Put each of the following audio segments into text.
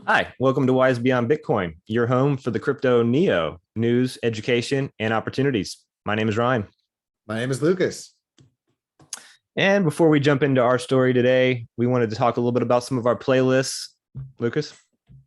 Hi, welcome to Wise Beyond Bitcoin, your home for the crypto neo news, education, and opportunities. My name is Ryan. My name is Lucas. And before we jump into our story today, we wanted to talk a little bit about some of our playlists. Lucas?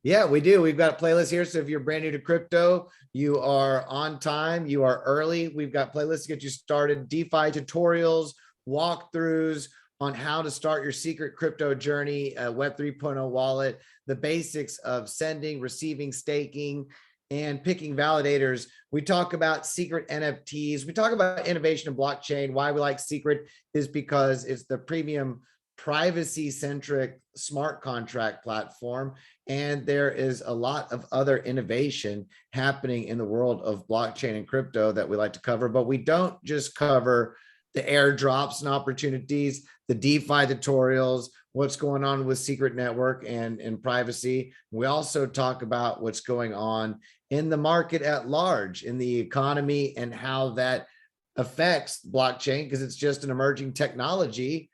Yeah, we do. We've got a playlist here. So if you're brand new to crypto, you are on time, you are early. We've got playlists to get you started, DeFi tutorials, walkthroughs on how to start your secret crypto journey, Web 3.0 wallet, the basics of sending, receiving, staking, and picking validators. We talk about secret NFTs. We talk about innovation in blockchain. Why we like secret is because it's the premium privacy-centric smart contract platform. And there is a lot of other innovation happening in the world of blockchain and crypto that we like to cover, but we don't just cover the airdrops and opportunities, the DeFi tutorials, what's going on with secret network and privacy. We also talk about what's going on in the market at large, in the economy, and how that affects blockchain, because it's just an emerging technology.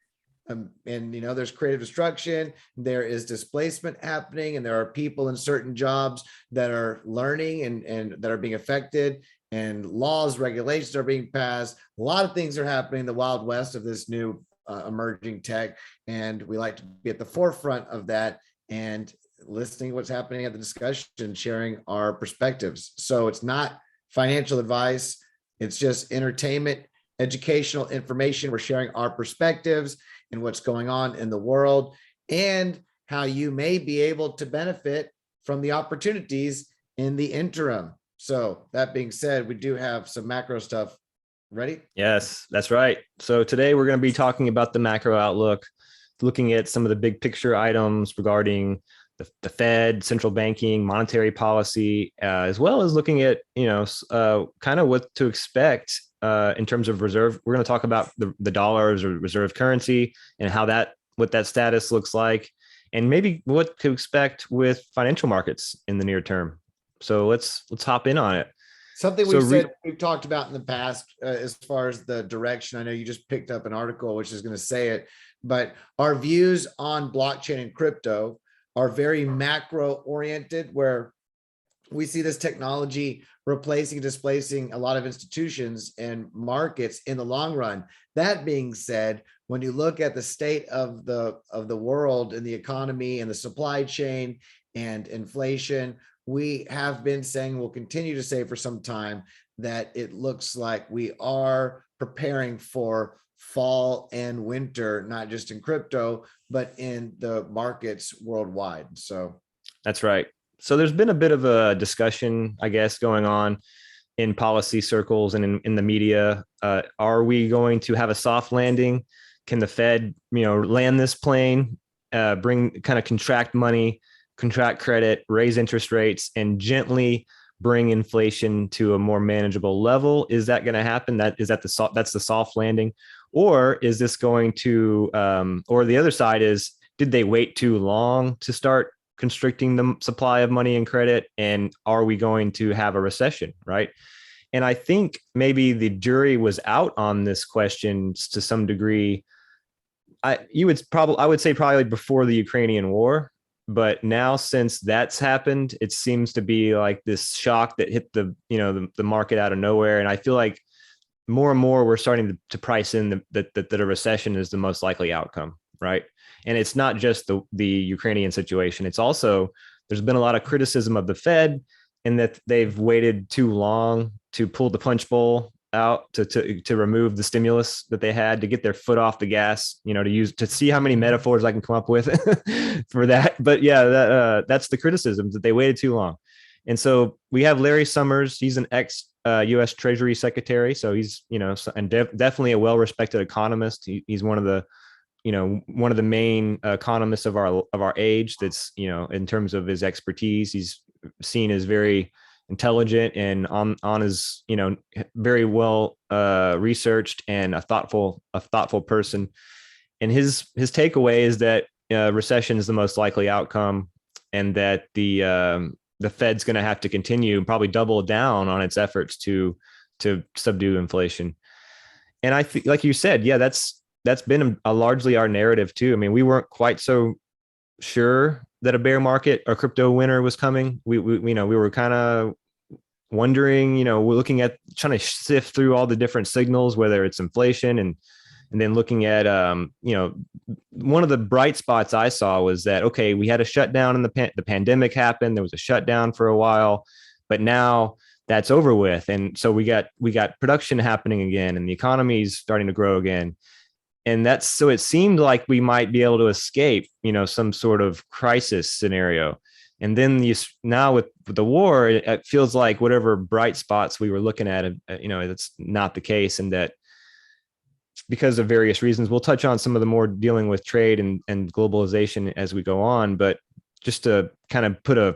And there's creative destruction, there is displacement happening, and there are people in certain jobs that are learning and that are being affected, and laws, regulations are being passed. A lot of things are happening in the Wild West of this new emerging tech, and we like to be at the forefront of that and listening to what's happening at the discussion, sharing our perspectives. So it's not financial advice, it's just entertainment, educational information. We're sharing our perspectives and what's going on in the world, and how you may be able to benefit from the opportunities in the interim. So that being said, we do have some macro stuff. Ready? Yes, that's right. So today we're going to be talking about the macro outlook, looking at some of the big picture items regarding the Fed, central banking, monetary policy, as well as looking at, kind of what to expect in terms of reserve. We're going to talk about the dollars or reserve currency and what that status looks like, and maybe what to expect with financial markets in the near term. So let's hop in on it. Something So we've talked about in the past, as far as the direction. I know you just picked up an article which is going to say it, but our views on blockchain and crypto are very macro oriented, where we see this technology replacing and displacing a lot of institutions and markets in the long run. That being said, when you look at the state of the world and the economy and the supply chain and inflation, we have been saying, we'll continue to say for some time, that it looks like we are preparing for fall and winter, not just in crypto, but in the markets worldwide. So that's right. So there's been a bit of a discussion, I guess, going on in policy circles and in the media. Are we going to have a soft landing? Can the Fed, land this plane, contract money, contract credit, raise interest rates, and gently bring inflation to a more manageable level? Is that going to happen? That's the soft landing, or is this going to, or the other side is, did they wait too long to start constricting the supply of money and credit? And are we going to have a recession, right? And I think maybe the jury was out on this question to some degree. I would say probably before the Ukrainian war, but now since that's happened, it seems to be like this shock that hit the market out of nowhere. And I feel like more and more we're starting to price in that a recession is the most likely outcome, right? And it's not just the Ukrainian situation. It's also, there's been a lot of criticism of the Fed in that they've waited too long to pull the punch bowl out to remove the stimulus that they had, to get their foot off the gas, to see how many metaphors I can come up with for that. But yeah, that's the criticism, that they waited too long. And so we have Larry Summers. He's an ex U.S. Treasury Secretary. So he's, definitely a well-respected economist. He's one of the main economists of our age. That's, in terms of his expertise, he's seen as very intelligent and on his, very well researched and a thoughtful person. And his takeaway is that recession is the most likely outcome, and that the Fed's going to have to continue, probably double down on its efforts to subdue inflation. And I think, like you said, that's been a largely our narrative too. I mean, we weren't quite so sure that a bear market or crypto winter was coming. We were kind of wondering, we're looking at trying to sift through all the different signals, whether it's inflation and then looking at, one of the bright spots I saw was that, okay, we had a shutdown in the pandemic happened. There was a shutdown for a while, but now that's over with. And so we got production happening again and the economy is starting to grow again. And so it seemed like we might be able to escape, some sort of crisis scenario. And then now with the war, it feels like whatever bright spots we were looking at, that's not the case. And that because of various reasons, we'll touch on some of the more dealing with trade and globalization as we go on. But just to kind of put a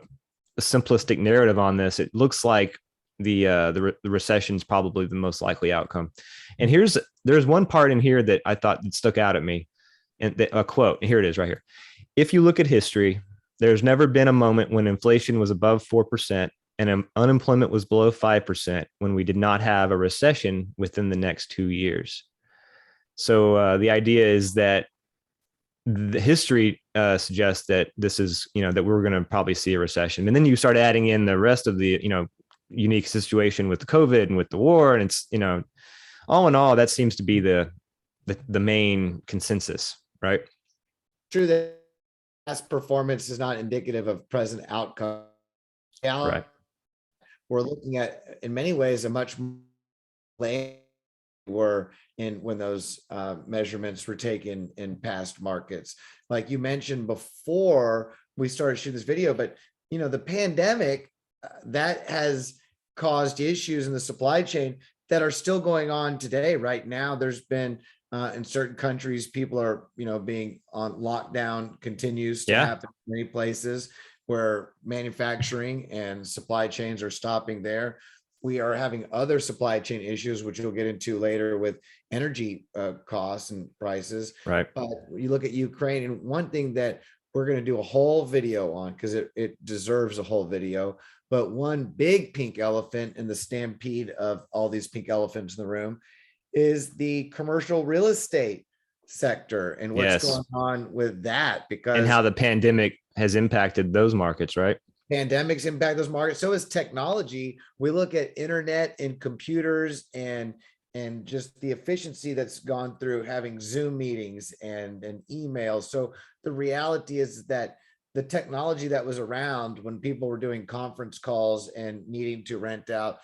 simplistic narrative on this, it looks like the recession is probably the most likely outcome. And there's one part in here that I thought that stuck out at me, and a quote. Here it is, right here. If you look at history, there's never been a moment when inflation was above 4% and unemployment was below 5% when we did not have a recession within the next 2 years. So the idea is that the history suggests that this is, that we're going to probably see a recession. And then you start adding in the rest of the, unique situation with the COVID and with the war. And it's, all in all, that seems to be the main consensus, right? True that past performance is not indicative of present outcome. Right. We're looking at, in many ways, a much more were in when those measurements were taken in past markets. Like you mentioned before we started shooting this video, but the pandemic that has caused issues in the supply chain that are still going on today. Right now, there's been in certain countries, people are being on lockdown, continues to happen in many places where manufacturing and supply chains are stopping there. We are having other supply chain issues, which we'll get into later with energy costs and prices. Right. But you look at Ukraine, and one thing that we're going to do a whole video on, because it deserves a whole video, but one big pink elephant in the stampede of all these pink elephants in the room is the commercial real estate sector and what's going on with that, because and how the pandemic has impacted those markets, right? Pandemics impact those markets. So is technology. We look at internet and computers and just the efficiency that's gone through having Zoom meetings and emails. So the reality is that the technology that was around when people were doing conference calls and needing to rent out,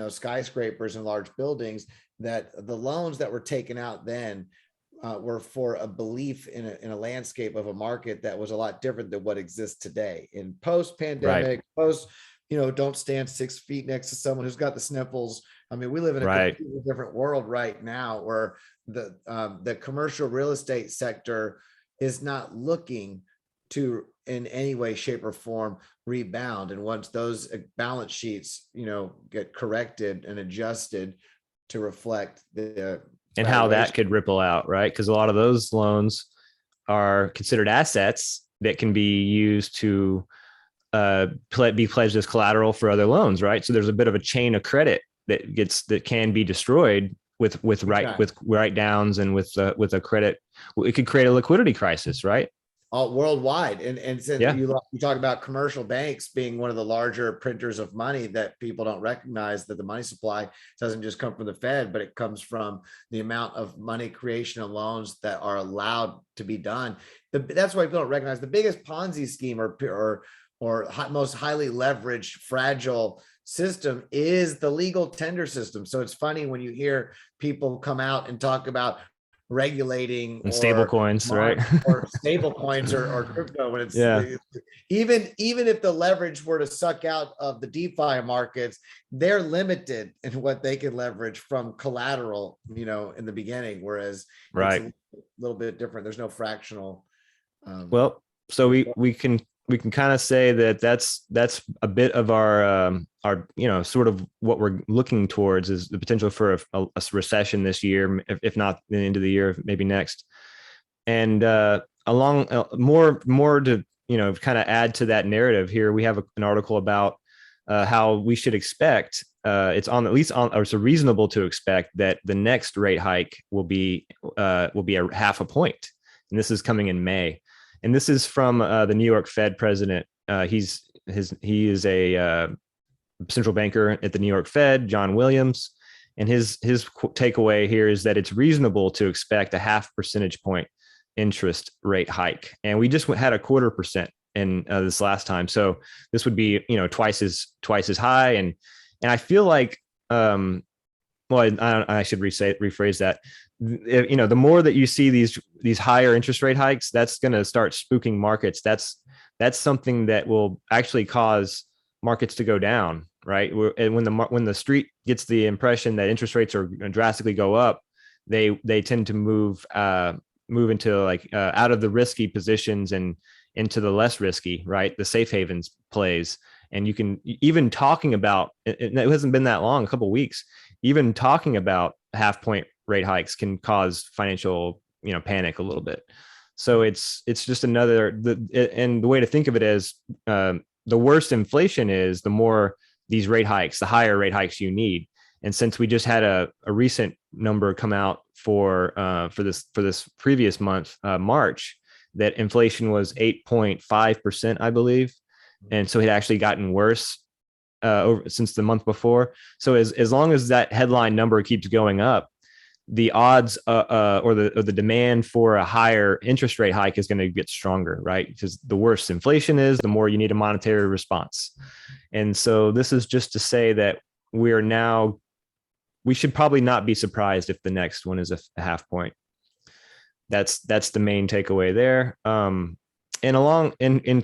skyscrapers and large buildings, that the loans that were taken out then were for a belief in a landscape of a market that was a lot different than what exists today. In post-pandemic, don't stand 6 feet next to someone who's got the sniffles. I mean, we live in a completely different world right now where the commercial real estate sector is not looking to in any way, shape, or form rebound. And once those balance sheets, get corrected and adjusted to reflect the and how that could ripple out, right? Because a lot of those loans are considered assets that can be used to be pledged as collateral for other loans, right? So there's a bit of a chain of credit that can be destroyed with write downs and with a credit. It could create a liquidity crisis, right? All worldwide. And since you talk about commercial banks being one of the larger printers of money, that people don't recognize that the money supply doesn't just come from the Fed, but it comes from the amount of money creation and loans that are allowed to be done. That's why people don't recognize the biggest Ponzi scheme or most highly leveraged, fragile system is the legal tender system. So it's funny when you hear people come out and talk about regulating and stable coins, right? Or stable coins or crypto, when it's even if the leverage were to suck out of the DeFi markets, they're limited in what they can leverage from collateral, in the beginning, whereas it's a little bit different. There's no fractional. So we can kind of say that that's a bit of our sort of what we're looking towards is the potential for a recession this year, if not the end of the year, maybe next. And along more to kind of add to that narrative here, we have an article about how we should expect it's reasonable to expect that the next rate hike will be a half a point, and this is coming in May. And this is from the New York Fed president. He is a central banker at the New York Fed, John Williams. And his takeaway here is that it's reasonable to expect a 0.5 percentage point interest rate hike. And we just had a 0.25% in this last time. So this would be, twice as high. And I feel like, well, I should rephrase that. The more that you see these higher interest rate hikes, that's going to start spooking markets. That's something that will actually cause markets to go down, right? And when the street gets the impression that interest rates are going to drastically go up, they tend to move into like out of the risky positions and into the less risky, right? The safe havens plays. And you can even talking about it hasn't been that long, a couple of weeks, even talking about 0.5 point rate hikes can cause financial, panic a little bit. So it's just another, and the way to think of it is the worse inflation is, the more these rate hikes, the higher rate hikes you need. And since we just had a recent number come out for this previous month, March, that inflation was 8.5%, I believe. And so it actually gotten worse since the month before. So as long as that headline number keeps going up, the odds or the demand for a higher interest rate hike is going to get stronger, right? Because the worse inflation is, the more you need a monetary response. And so this is just to say that we should probably not be surprised if the next one is a 0.5 point. That's the main takeaway there. And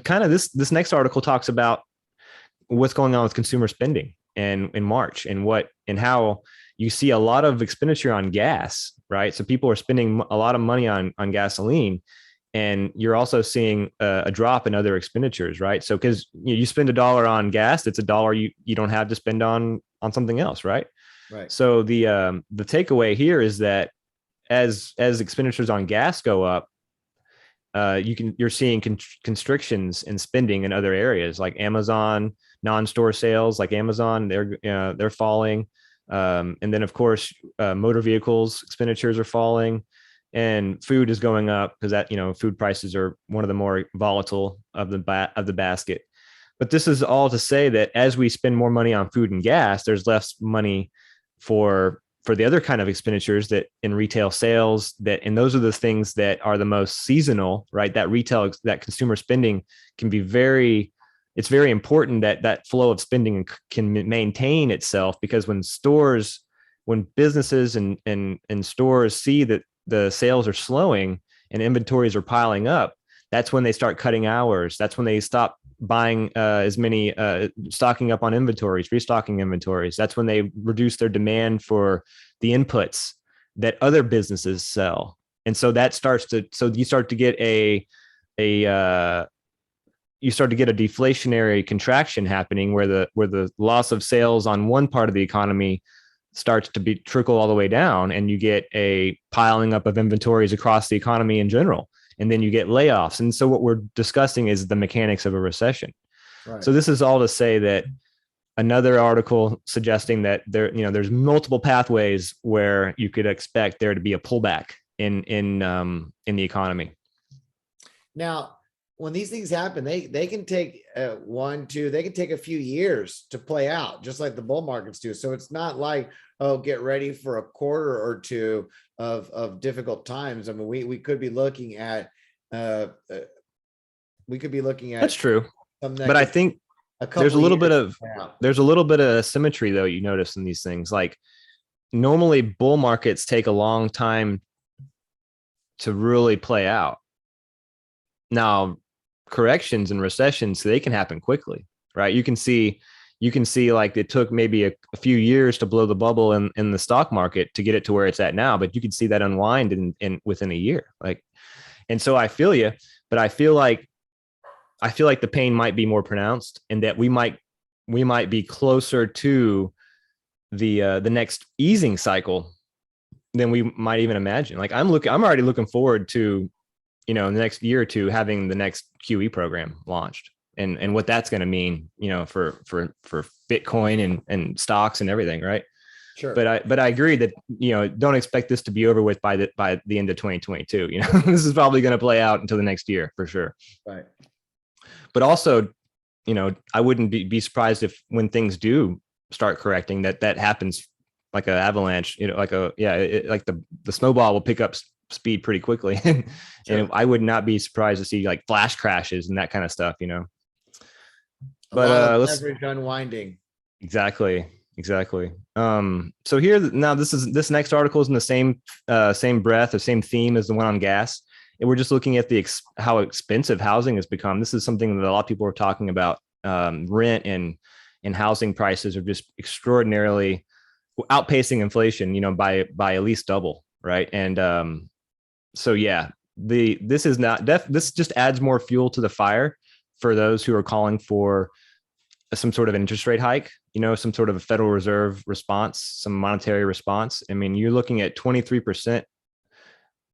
kind of this next article talks about what's going on with consumer spending and in March, and how you see a lot of expenditure on gas, right? So people are spending a lot of money on gasoline, and you're also seeing a drop in other expenditures, right? So because you spend $1 on gas, it's $1 you don't have to spend on something else, right? Right. So the takeaway here is that as expenditures on gas go up, you're seeing constrictions in spending in other areas like Amazon, non-store sales like Amazon, they're falling. And then of course, motor vehicles expenditures are falling, and food is going up because that, food prices are one of the more volatile of the basket. But this is all to say that as we spend more money on food and gas, there's less money for the other kind of expenditures that in retail sales, and those are the things that are the most seasonal, right? That consumer spending can be it's very important that flow of spending can maintain itself, because when businesses and stores see that the sales are slowing and inventories are piling up, that's when they start cutting hours. That's when they stop buying as many, stocking up on inventories, restocking inventories. That's when they reduce their demand for the inputs that other businesses sell. And so you start to get a deflationary contraction happening, where the loss of sales on one part of the economy starts to trickle all the way down, and you get a piling up of inventories across the economy in general. And then you get layoffs. And so what we're discussing is the mechanics of a recession. Right. So this is all to say that another article suggesting that there's multiple pathways where you could expect there to be a pullback in the economy. Now, when these things happen, they can take they can take a few years to play out, just like the bull markets do. So it's not like, oh, get ready for a quarter or two of difficult times. I mean, we could be looking at that's true. But I think there's a little bit of symmetry, though, you notice in these things. Like normally bull markets take a long time to really play out. Now, corrections and recessions, they can happen quickly, right? You can see like it took maybe a few years to blow the bubble in the stock market to get it to where it's at now, but you can see that unwind in within a year. And so I feel you, but I feel like the pain might be more pronounced, and that we might be closer to the next easing cycle than we might even imagine. Like I'm already looking forward to, in the next year or two, having the next QE program launched, and what that's going to mean, for Bitcoin and stocks and everything. Right. Sure. But I agree that, don't expect this to be over with by the end of 2022. This is probably going to play out until the next year for sure. Right. But also, I wouldn't be surprised if when things do start correcting, that happens like an avalanche, like like the snowball will pick up speed pretty quickly. Sure. And I would not be surprised to see like flash crashes and that kind of stuff. A But lot of let's leverage unwinding. exactly. So here now, this next article is in the same breath, the same theme as the one on gas. And we're just looking at how expensive housing has become. This is something that a lot of people are talking about. Rent and housing prices are just extraordinarily outpacing inflation, by at least double, right? And so yeah, this just adds more fuel to the fire for those who are calling for some sort of interest rate hike, some sort of a Federal Reserve response, some monetary response. I mean, you're looking at 23%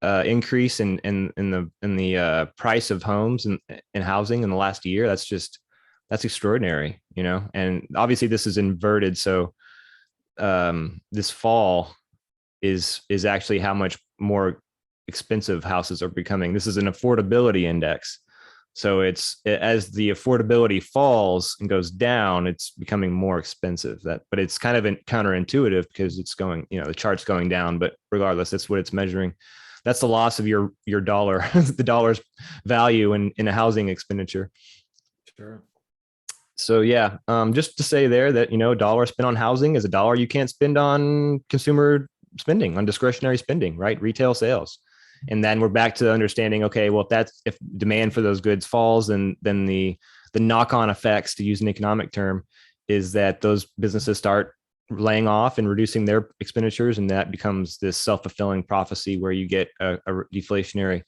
increase in the price of homes and housing in the last year. That's extraordinary, and obviously this is inverted. So this fall is actually how much more expensive houses are becoming. This is an affordability index. So as the affordability falls and goes down, it's becoming more expensive. But it's kind of counterintuitive because it's going, the chart's going down, but regardless, that's what it's measuring. That's the loss of your dollar, the dollar's value in a housing expenditure. Sure. So yeah, just to say there that, a dollar spent on housing is a dollar you can't spend on consumer spending, on discretionary spending, right? Retail sales. And then we're back to understanding, okay, well, if demand for those goods falls, then the knock-on effects, to use an economic term, is that those businesses start laying off and reducing their expenditures, and that becomes this self-fulfilling prophecy where you get a deflationary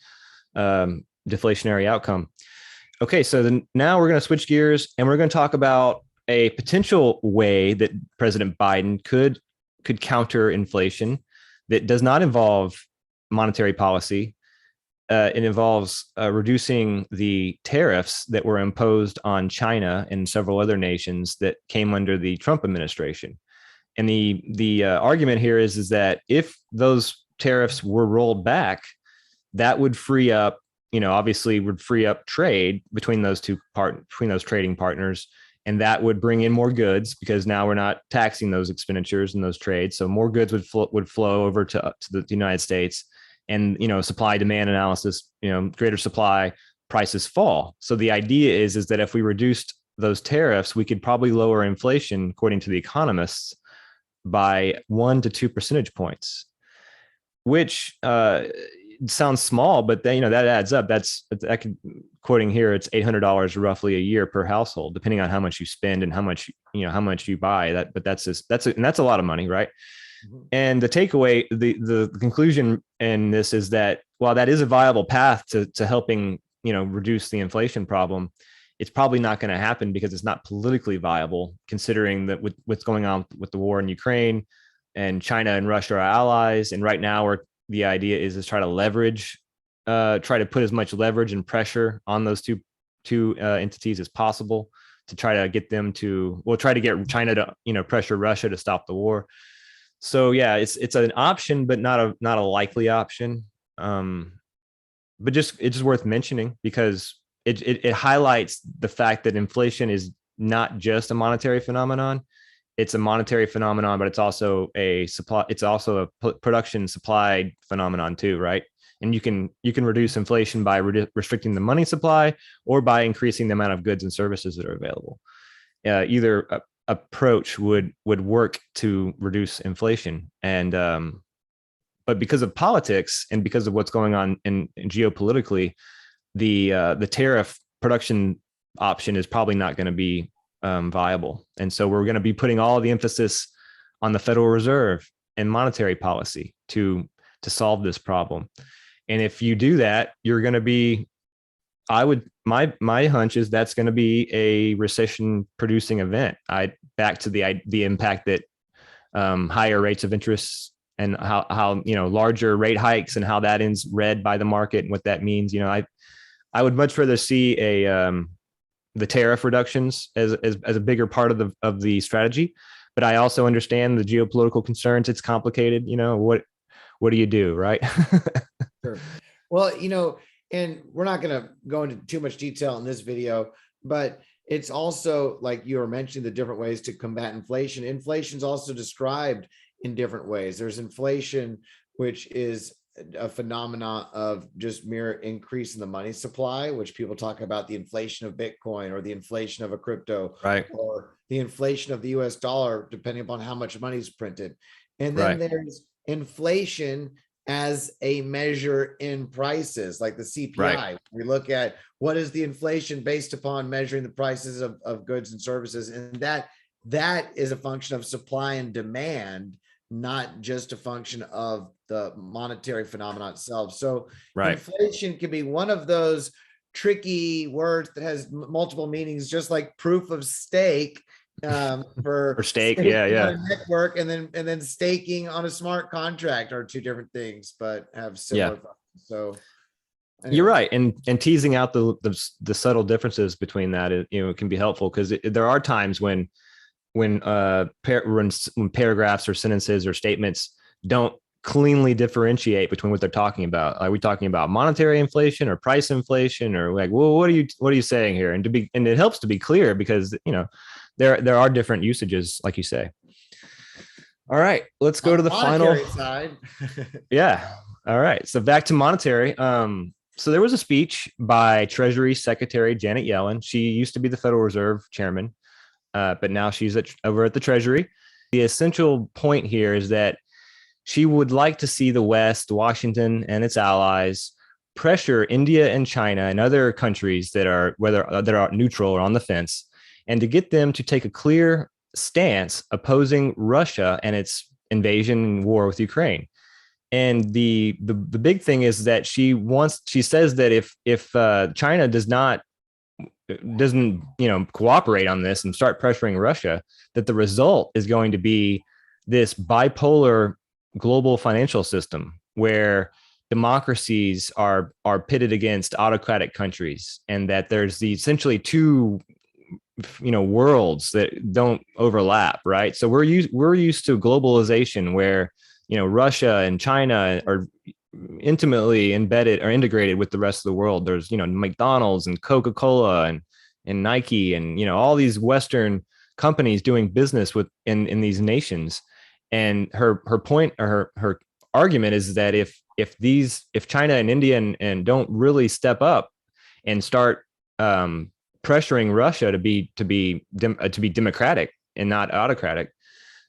outcome. Okay, so now we're going to switch gears and we're going to talk about a potential way that President Biden could counter inflation that does not involve monetary policy. It involves reducing the tariffs that were imposed on China and several other nations that came under the Trump administration. And the argument here is that if those tariffs were rolled back, that would free up, obviously would free up trade between those trading partners. And that would bring in more goods because now we're not taxing those expenditures and those trades. So more goods would flow over to the United States. And, supply demand analysis, greater supply, prices fall. So the idea is that if we reduced those tariffs, we could probably lower inflation, according to the economists, by 1 to 2 percentage points, which sounds small, but then, that adds up. Quoting here, it's $800 roughly a year per household, depending on how much you spend and how much you buy. That's a lot of money, right? Mm-hmm. And the takeaway, the conclusion in this is that while that is a viable path to helping, reduce the inflation problem, it's probably not going to happen because it's not politically viable, considering that with what's going on with the war in Ukraine, and China and Russia are allies. And right now, the idea is to try to put as much leverage and pressure on those two entities as possible to try to get them try to get China to, pressure Russia to stop the war. So yeah, it's an option, but not a likely option. But it's just worth mentioning because it highlights the fact that inflation is not just a monetary phenomenon. It's a monetary phenomenon, but it's also a production supply phenomenon too, right? And you can reduce inflation by restricting the money supply or by increasing the amount of goods and services that are available. Either approach would work to reduce inflation. And but because of politics and because of what's going on in geopolitically, the tariff production option is probably not going to be viable. And so we're going to be putting all of the emphasis on the Federal Reserve and monetary policy to solve this problem. And if you do that, you're going to be, my hunch is that's going to be a recession producing event. Back to the impact that higher rates of interest and how larger rate hikes and how that is read by the market and what that means. I would much rather see the tariff reductions as a bigger part of the strategy. but I also understand the geopolitical concerns. It's complicated. What do you do, right? Sure. Well, and we're not going to go into too much detail in this video, but it's also like you were mentioning the different ways to combat inflation. Inflation is also described in different ways. There's inflation, which is a phenomena of just mere increase in the money supply, which people talk about the inflation of Bitcoin or the inflation of a crypto, Right. or the inflation of the US dollar, depending upon how much money is printed. And then Right. there's inflation as a measure in prices, like the Right. CPI. We look at what is the inflation based upon measuring the prices of goods and services. And that is a function of supply and demand, not just a function of the monetary phenomenon itself. So Right. inflation can be one of those tricky words that has multiple meanings, just like proof of stake for Or stake. staking Yeah. on Yeah. a network, and then staking on a smart contract are two different things, but have Yeah. similar functions. So You're anyway, right, and teasing out the subtle differences between that, can be helpful, because there are times when paragraphs or sentences or statements don't cleanly differentiate between what they're talking about. Are we talking about monetary inflation or price inflation, or like, well, what are you saying here? And it helps to be clear, because there are different usages, like you say. All right, let's go on to the the final. monetary side, Yeah. All right. So back to monetary. So there was a speech by Treasury Secretary Janet Yellen. She used to be the Federal Reserve chairman, but now she's over at the Treasury. The essential point here is that she would like to see the West, Washington, and its allies pressure India and China and other countries that are neutral or on the fence, and to get them to take a clear stance opposing Russia and its invasion and war with Ukraine. And the big thing is that she says that if China doesn't cooperate on this and start pressuring Russia, that the result is going to be this bipolar global financial system where democracies are pitted against autocratic countries, and that there's essentially two worlds that don't overlap, right? So we're used to globalization where Russia and China are intimately embedded or integrated with the rest of the world. There's McDonald's and Coca-Cola and Nike and all these Western companies doing business with in these nations. And her point, or her argument, is that if China and India and don't really step up and start pressuring Russia to be democratic and not autocratic,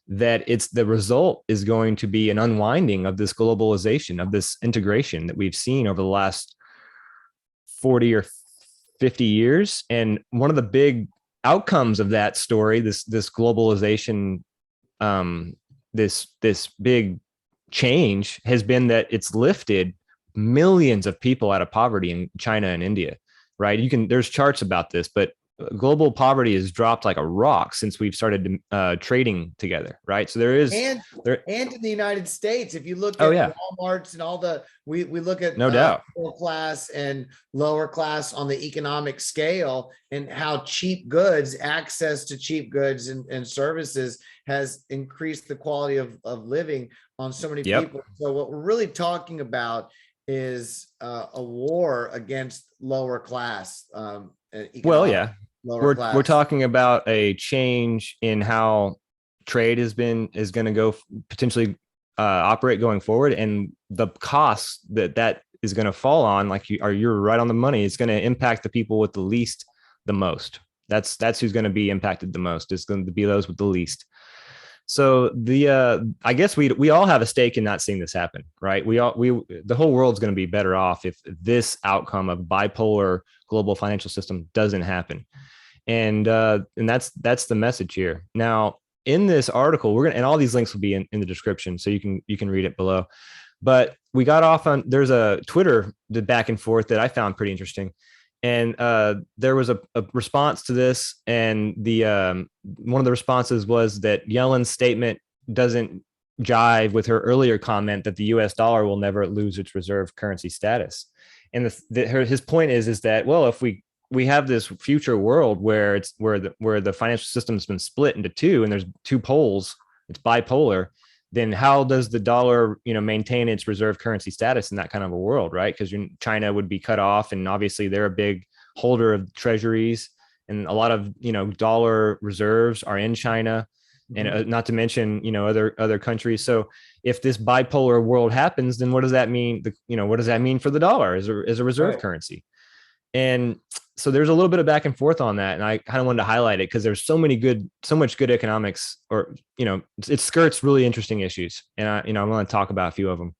that the result is going to be an unwinding of this globalization, of this integration that we've seen over the last 40 or 50 years. And one of the big outcomes of that story, this globalization, this big change, has been that it's lifted millions of people out of poverty in China and India, right? There's charts about this, but global poverty has dropped like a rock since we've started trading together, right? So and in the United States, if you look Oh at yeah, Walmart's and all we look at no doubt. middle class and lower class on the economic scale, and how cheap goods, access to cheap goods and services has increased the quality of living on so many Yep. people. So what we're really talking about is a war against lower class. Well, yeah, lower class. we're talking about a change in how trade is going to go potentially operate going forward, and the costs that is going to fall on, like you're right on the money. It's going to impact the people with the least the most. That's who's going to be impacted the most. It's going to be those with the least. So I guess we all have a stake in not seeing this happen, right? The whole world's going to be better off if this outcome of bipolar global financial system doesn't happen. And that's the message here. Now, in this article, and all these links will be in the description, so you can read it below. But we got off on, there's a Twitter back and forth that I found pretty interesting. And there was a response to this, and one of the responses was that Yellen's statement doesn't jive with her earlier comment that the U.S. dollar will never lose its reserve currency status. And his point is that, well, if we we have this future world where it's where the financial system's been split into two, and there's two poles. It's bipolar. Then how does the dollar, maintain its reserve currency status in that kind of a world, right? Because China would be cut off, and obviously they're a big holder of treasuries, and a lot of dollar reserves are in China, and not to mention other countries. So if this bipolar world happens, then what does that mean? What does that mean for the dollar as a reserve currency? And so there's a little bit of back and forth on that. And I kind of wanted to highlight it because there's so much good economics, or, it skirts really interesting issues. And I want to talk about a few of them.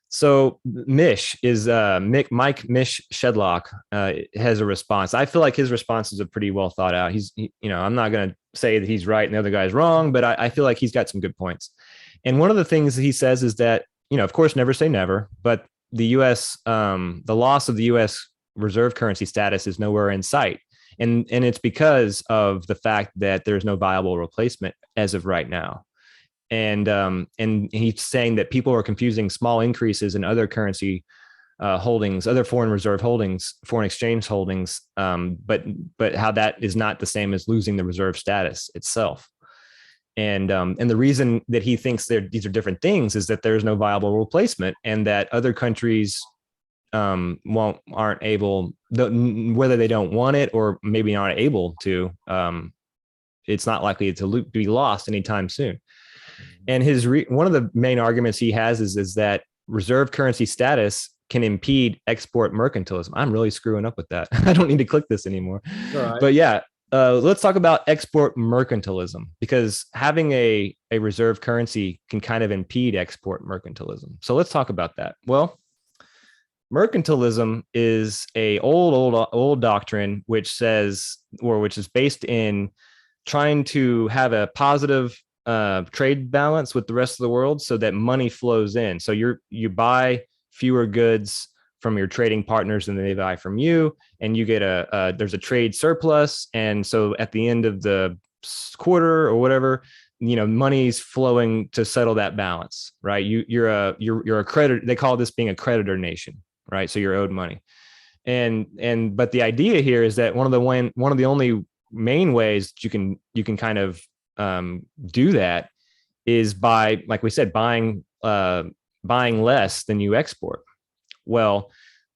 So Mish is Mike Mish Shedlock has a response. I feel like his response is pretty well thought out. I'm not going to say that he's right and the other guy's wrong, but I feel like he's got some good points. And one of the things that he says is that, of course, never say never, but the U.S., the loss of the U.S. reserve currency status is nowhere in sight. And it's because of the fact that there's no viable replacement as of right now. And he's saying that people are confusing small increases in other currency holdings, other foreign reserve holdings, foreign exchange holdings, but how that is not the same as losing the reserve status itself. And the reason that he thinks these are different things is that there's no viable replacement, and that other countries aren't able, whether they don't want it or maybe aren't able to, it's not likely to be lost anytime soon. And one of the main arguments he has is that reserve currency status can impede export mercantilism. I'm really screwing up with that. I don't need to click this anymore. Right. But yeah, let's talk about export mercantilism, because having a reserve currency can kind of impede export mercantilism. So let's talk about that. Well, mercantilism is a old doctrine which says, or which is based in trying to have a positive trade balance with the rest of the world so that money flows in. So you buy fewer goods from your trading partners than they buy from you, and you get there's a trade surplus. And so at the end of the quarter or whatever, money's flowing to settle that balance, right? You're a creditor. They call this being a creditor nation, right? So you're owed money. But the idea here is that one of the only main ways that you can kind of do that is by, like we said, buying less than you export. Well,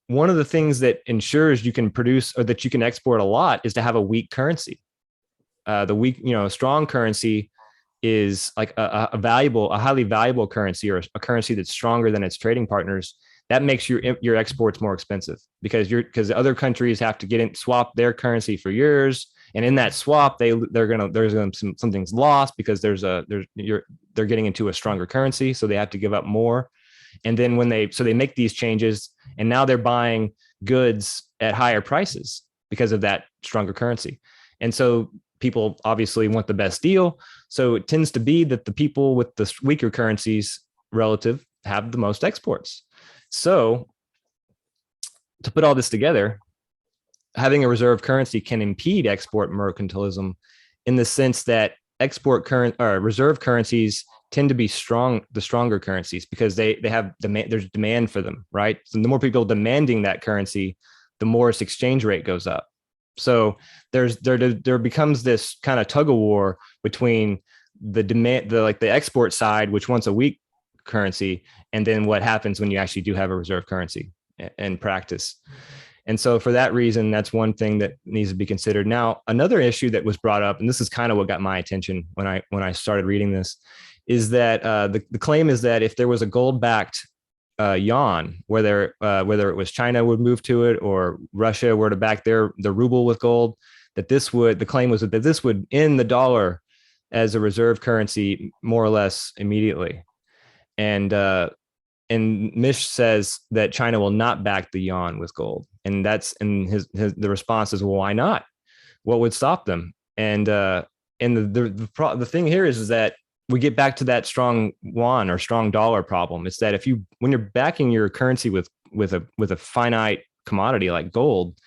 one of the things that ensures you can produce or that you can export a lot is to have a weak currency. A strong currency is like a highly valuable currency, or a currency that's stronger than its trading partners. That makes your exports more expensive because other countries have to swap their currency for yours. And in that swap, something's lost because they're getting into a stronger currency, so they have to give up more. And then they make these changes, and now they're buying goods at higher prices because of that stronger currency. And so people obviously want the best deal. So it tends to be that the people with the weaker currencies relative have the most exports. So to put all this together, having a reserve currency can impede export mercantilism in the sense that reserve currencies tend to be the stronger currencies, because they have there's demand for them, right? So the more people demanding that currency, the more its exchange rate goes up. So there becomes this kind of tug of war between the export side, which wants a weak currency, and then what happens when you actually do have a reserve currency in practice. And so for that reason, that's one thing that needs to be considered. Now, another issue that was brought up, and this is kind of what got my attention when I started reading this, is that the claim is that if there was a gold-backed yuan, whether it was China would move to it or Russia were to back the ruble with gold, the claim was that this would end the dollar as a reserve currency more or less immediately. And Mish says that China will not back the yuan with gold, and the response is, well, why not? What would stop them? And the thing here is that we get back to that strong yuan or strong dollar problem. It's that when you're backing your currency with a finite commodity like gold,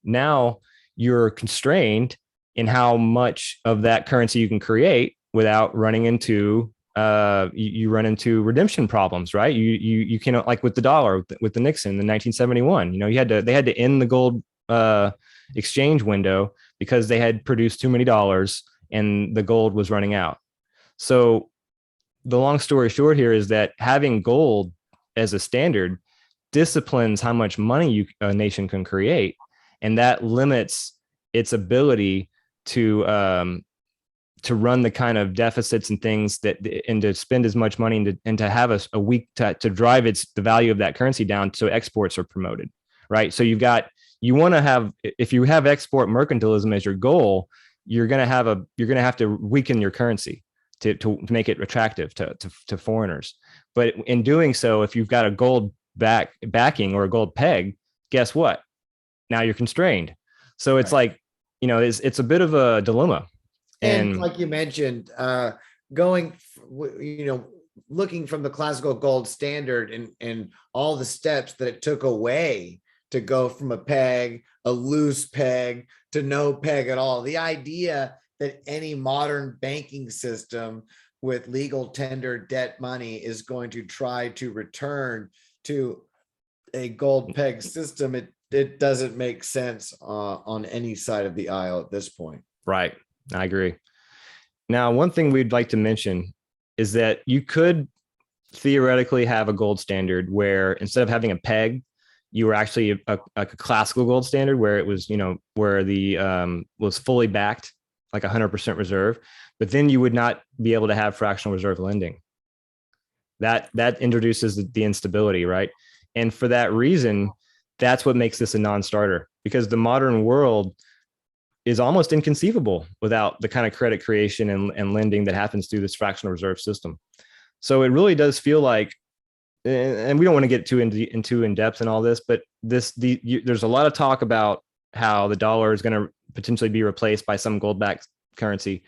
now you're constrained in how much of that currency you can create without running into you run into redemption problems, right? You cannot, like with the dollar with the Nixon in 1971. They had to end the gold exchange window because they had produced too many dollars and the gold was running out. So the long story short here is that having gold as a standard disciplines how much money a nation can create, and that limits its ability to run the kind of deficits and things that, and to spend as much money and to have a weak to drive the value of that currency down so exports are promoted, right? So you want to have, if you have export mercantilism as your goal, you're going to have to weaken your currency to make it attractive to foreigners. But in doing so, if you've got a gold backing or a gold peg, guess what? Now you're constrained. So it's like, it's a bit of a dilemma. And like you mentioned, going, looking from the classical gold standard and all the steps that it took away to go from a loose peg to no peg at all. The idea that any modern banking system with legal tender debt money is going to try to return to a gold peg system, it doesn't make sense on any side of the aisle at this point. Right. I agree. Now, one thing we'd like to mention is that you could theoretically have a gold standard where instead of having a peg, you were actually a classical gold standard where it was, where the was fully backed, like 100% reserve, but then you would not be able to have fractional reserve lending. That introduces the instability, right? And for that reason, that's what makes this a non-starter, because the modern world is almost inconceivable without the kind of credit creation and lending that happens through this fractional reserve system. So it really does feel like, and we don't want to get too in depth in all this, but there's a lot of talk about how the dollar is going to potentially be replaced by some gold-backed currency.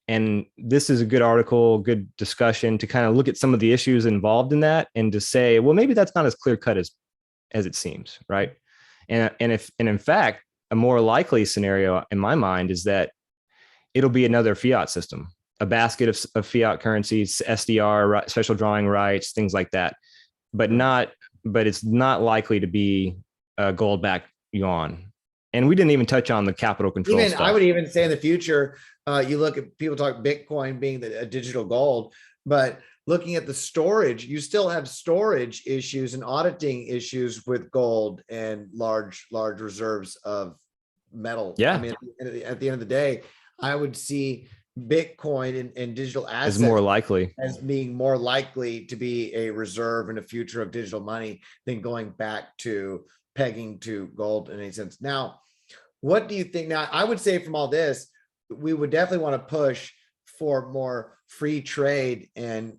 And this is a good article, good discussion to kind of look at some of the issues involved in that and to say, well, maybe that's not as clear cut as it seems, right? And in fact, a more likely scenario in my mind is that it'll be another fiat system, a basket of fiat currencies, SDR, special drawing rights, things like that, but it's not likely to be a gold-backed yuan. And we didn't even touch on the capital control stuff. I would even say in the future, you look at people talk Bitcoin being a digital gold, but looking at the storage, you still have storage issues and auditing issues with gold and large reserves of metal. Yeah. I mean, at the end of the day, I would see Bitcoin and digital assets is more likely as being more likely to be a reserve in the future of digital money than going back to pegging to gold in any sense. Now, what do you think? Now, I would say from all this, we would definitely want to push for more free trade and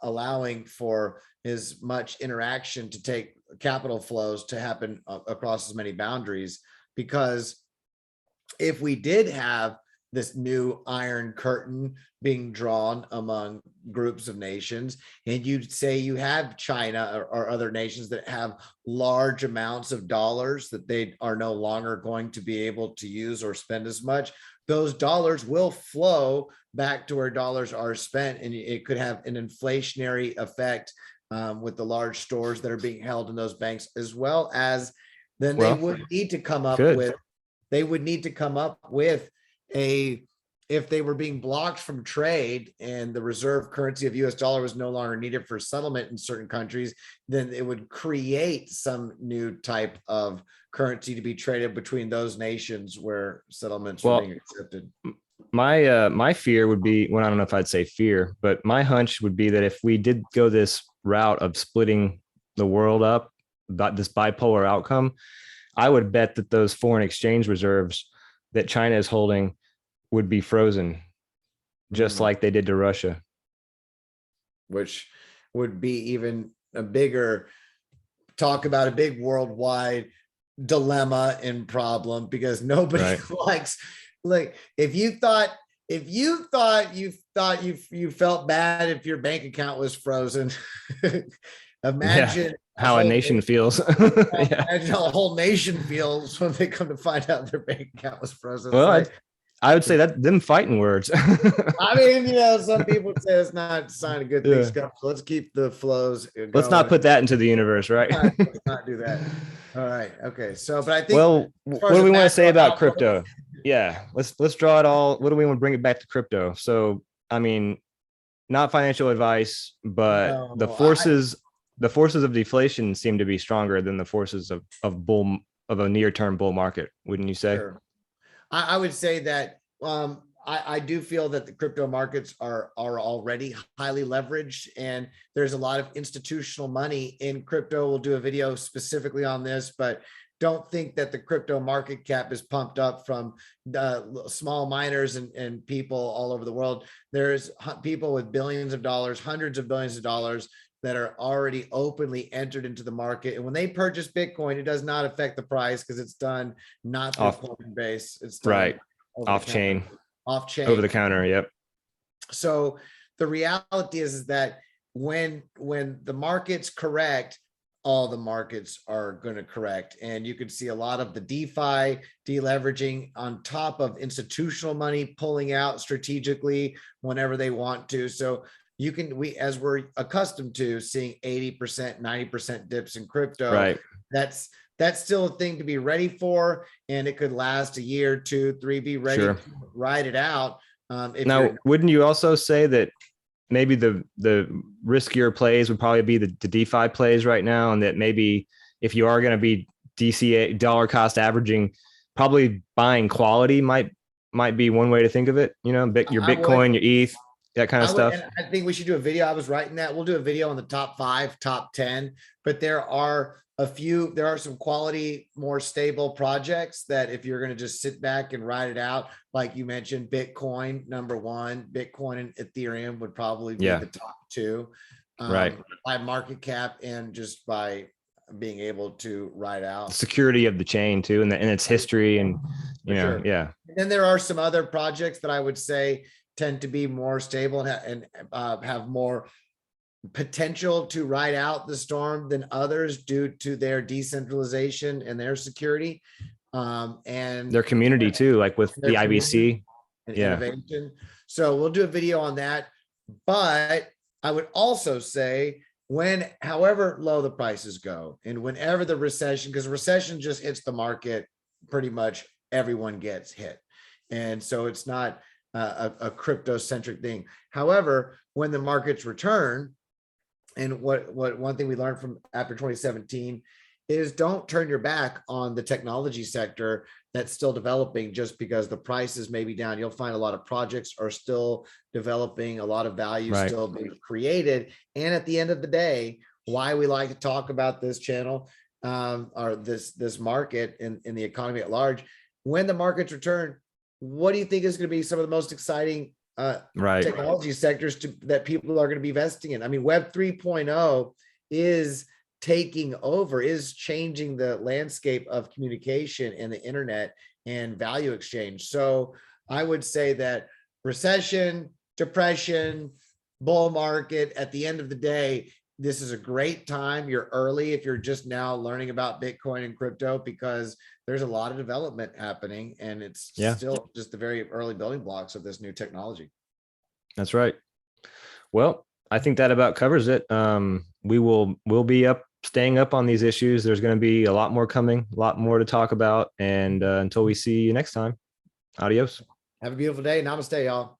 allowing for as much interaction to take capital flows to happen across as many boundaries. Because if we did have this new iron curtain being drawn among groups of nations, and you'd say you have China or other nations that have large amounts of dollars that they are no longer going to be able to use or spend as much, those dollars will flow back to where dollars are spent, and it could have an inflationary effect with the large stores that are being held in those banks, as well as then they would need to come up with if they were being blocked from trade and the reserve currency of US dollar was no longer needed for settlement in certain countries, then it would create some new type of currency to be traded between those nations where settlements were being accepted. My fear would be, well, I don't know if I'd say fear, but my hunch would be that if we did go this route of splitting the world up, this bipolar outcome, I would bet that those foreign exchange reserves that China is holding would be frozen, just like they did to Russia. Which would be even a bigger talk about a big worldwide dilemma and problem, because nobody likes, like, if you felt bad if your bank account was frozen, imagine how a nation feels. Imagine how a whole nation feels when they come to find out their bank account was frozen. Well, I would say that them fighting words. I mean, some people say it's not a sign of good things come. So let's keep the flows going. Let's not put that into the universe, right? Let's not do that. All right. Okay. So, but I think Well, as what far as do the we want to say macro about outlook, crypto? Yeah, let's draw it all. What do we want to bring it back to crypto? So, I mean, not financial advice, but no, the forces of deflation seem to be stronger than the forces of a near term bull market, wouldn't you say? sure. I would say that I do feel that the crypto markets are already highly leveraged, and there's a lot of institutional money in crypto. We'll do a video specifically on this, but don't think that the crypto market cap is pumped up from small miners and people all over the world. There's people with billions of dollars, hundreds of billions of dollars that are already openly entered into the market. And when they purchase Bitcoin, it does not affect the price because it's done not through Off, Coinbase. It's done right. over the Off counter. chain, Off over the chain. counter. Yep. So the reality is that when the market's correct, all the markets are going to correct. And you could see a lot of the DeFi deleveraging on top of institutional money pulling out strategically whenever they want to. So you can, as we're accustomed to seeing 80%, 90% dips in crypto, Right. that's still a thing to be ready for. And it could last a year, 2, 3, be ready Sure. to ride it out. If Now, you're wouldn't you also say that maybe the riskier plays would probably be the DeFi plays right now, and that maybe if you are going to be DCA dollar cost averaging, probably buying quality might be one way to think of it. You know, your I would, Bitcoin, your ETH, that kind of stuff. and I think we should do a video. I was writing that. We'll do a video on the top 5, top 10, but there are some quality, more stable projects that if you're going to just sit back and ride it out, like you mentioned, Bitcoin, number 1, Bitcoin and Ethereum would probably be Yeah. the top 2, Right. by market cap and just by being able to ride The out. security of the chain too, and its history, and For sure. yeah. And then there are some other projects that I would say tend to be more stable and have more potential to ride out the storm than others due to their decentralization and their security, and Their community too, like with their the community IBC. and Yeah. innovation. So we'll do a video on that. But I would also say however low the prices go and whenever the recession, because recession just hits the market, pretty much everyone gets hit. And so it's not a crypto centric thing. However, when the markets return, and what one thing we learned from after 2017 is don't turn your back on the technology sector that's still developing just because the prices may be down. You'll find a lot of projects are still developing, a lot of value Right. still being created. And at the end of the day, why we like to talk about this channel, or this market in the economy at large, when the markets return, what do you think is going to be some of the most exciting Right. technology sectors that people are going to be investing in? I mean, Web 3.0 is taking over, is changing the landscape of communication and the internet and value exchange. So I would say that recession, depression, bull market, at the end of the day, this is a great time. You're early if you're just now learning about Bitcoin and crypto, because there's a lot of development happening and it's still just the very early building blocks of this new technology. That's right. Well, I think that about covers it. We'll be staying up on these issues. There's going to be a lot more coming, a lot more to talk about. And until we see you next time, adios. Have a beautiful day. Namaste, y'all.